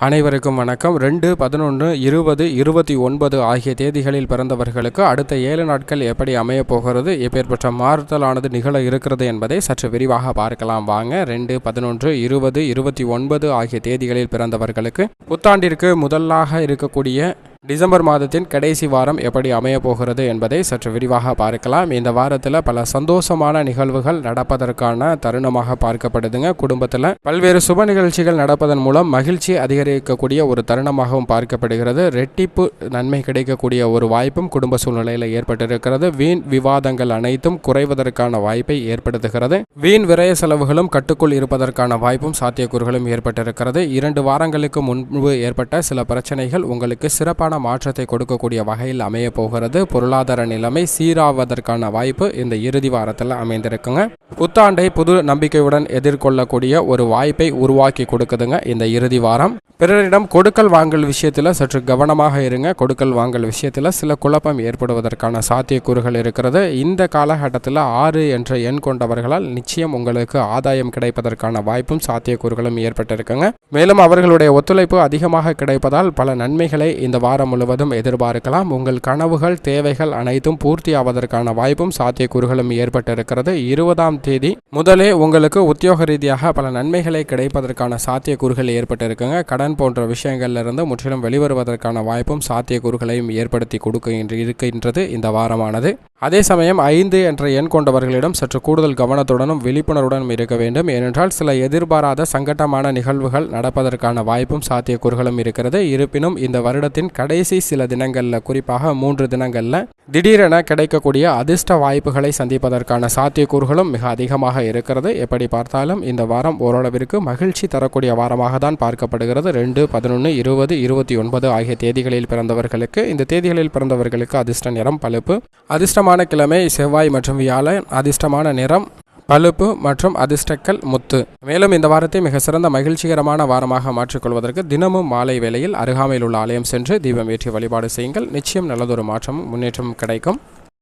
அனைவருக்கும் வணக்கம். 2, 11, 20, 29 ஆகிய தேதிகளில் பிறந்தவர்களுக்கு அடுத்த 7 நாட்கள் எப்படி அமையப் போகிறது, எப்பேற்பட்ட மாறுதலானது நிகழ இருக்கிறது என்பதை சற்று விரிவாக பார்க்கலாம் வாங்க. 2, 11, 20, 29 ஆகிய தேதிகளில் பிறந்தவர்களுக்கு புத்தாண்டிற்கு முதலாக இருக்கக்கூடிய டிசம்பர் மாதத்தின் கடைசி வாரம் எப்படி அமையப் போகிறது என்பதை சற்று விரிவாக பார்க்கலாம். இந்த வாரத்தில் பல சந்தோஷமான நிகழ்வுகள் நடப்பதற்கான தருணமாக பார்க்கப்படுதுங்க. குடும்பத்தில் பல்வேறு சுப நிகழ்ச்சிகள் நடப்பதன் மூலம் மகிழ்ச்சி அதிகரிக்கக்கூடிய ஒரு தருணமாகவும் பார்க்கப்படுகிறது. ரெட்டிப்பு நன்மை கிடைக்கக்கூடிய ஒரு வாய்ப்பும் குடும்ப சூழ்நிலையில் ஏற்பட்டிருக்கிறது. வீண் விவாதங்கள் அனைத்தும் குறைவதற்கான வாய்ப்பை ஏற்படுத்துகிறது. வீண் விரய செலவுகளும் கட்டுக்குள் இருப்பதற்கான வாய்ப்பும் சாத்தியக்கூறுகளும் ஏற்பட்டிருக்கிறது. 2 வாரங்களுக்கு முன்பு ஏற்பட்ட சில பிரச்சனைகள் உங்களுக்கு சிறப்பான மாற்றத்தை கொடுக்கக்கூடிய வகையில் அமைய போகிறது. பொருளாதார நிலைமை சீராவதற்கான வாய்ப்பு இந்த இறுதி வாரத்தில் அமைந்திருக்குங்க. புத்தாண்டை புது நம்பிக்கையுடன் எதிர்கொள்ளக்கூடிய ஒரு வாய்ப்பை உருவாக்கி கொடுக்குதுங்க இந்த இறுதி வாரம். பிறரிடம் கொடுக்கல் வாங்கல் விஷயத்தில் சற்று கவனமாக இருங்க. கொடுக்கல் வாங்கல் விஷயத்தில் சில குழப்பம் ஏற்படுவதற்கான சாத்தியக்கூறுகள் இருக்கிறது. இந்த காலகட்டத்தில் 6 என்ற எண் கொண்டவர்களால் நிச்சயம் உங்களுக்கு ஆதாயம் கிடைப்பதற்கான வாய்ப்பும் சாத்தியக்கூறுகளும் ஏற்பட்டிருக்குங்க. மேலும் அவர்களுடைய ஒத்துழைப்பு அதிகமாக கிடைப்பதால் பல நன்மைகளை இந்த வாரம் முழுவதும் எதிர்பார்க்கலாம். உங்கள் கனவுகள் தேவைகள் அனைத்தும் பூர்த்தி ஆவதற்கான வாய்ப்பும் சாத்தியக்கூறுகளும் ஏற்பட்டிருக்கிறது. 20ஆம் தேதி முதலே உங்களுக்கு உத்தியோக ரீதியாக பல நன்மைகளை கிடைப்பதற்கான சாத்தியக்கூறுகள் ஏற்பட்டிருக்குங்க. கடன் போன்ற விஷயங்களிலிருந்து முற்றிலும் வெளிவருவதற்கான வாய்ப்பும் சாத்தியக்கூறுகளையும் ஏற்படுத்தி இருக்கின்றது இந்த வாரமானது. அதே சமயம் 5 என்ற எண் கொண்டவர்களிடம் சற்று கூடுதல் கவனத்துடனும் விழிப்புணர்வுடனும் இருக்க வேண்டும். ஏனென்றால் சில எதிர்பாராத சங்கட்டமான நிகழ்வுகள் நடப்பதற்கான வாய்ப்பும் சாத்தியக்கூறுகளும் இருக்கிறது. இருப்பினும் இந்த வருடத்தின் கடைசி சில தினங்களில், குறிப்பாக 3 தினங்களில் திடீரென கிடைக்கக்கூடிய அதிர்ஷ்ட வாய்ப்புகளை சந்திப்பதற்கான சாத்தியக்கூறுகளும் மிக அதிகமாக இருக்கிறது. எப்படி பார்த்தாலும் இந்த வாரம் ஓரளவிற்கு மகிழ்ச்சி தரக்கூடிய வாரமாக தான் பார்க்கப்படுகிறது. 2, 11, 20, 29 ஆகிய தேதிகளில் பிறந்தவர்களுக்கு இந்த தேதிகளில் பிறந்தவர்களுக்கு அதிர்ஷ்ட நிறம் பழுப்பு. அதிர்ஷ்டமான கிழமை செவ்வாய் மற்றும் வியாழன். அதிர்ஷ்டமான நிறம் பழுப்பு மற்றும் அதிர்ஷ்டக்கல் முத்து. மேலும் இந்த வாரத்தை மிக சிறந்த மகிழ்ச்சிகரமான வாரமாக மாற்றிக்கொள்வதற்கு தினமும் மாலை வேளையில் அருகாமையில் உள்ள ஆலயம் சென்று தீபம் ஏற்றி வழிபாடு செய்யுங்கள். நிச்சயம் நல்லதொரு மாற்றமும் முன்னேற்றமும் கிடைக்கும்.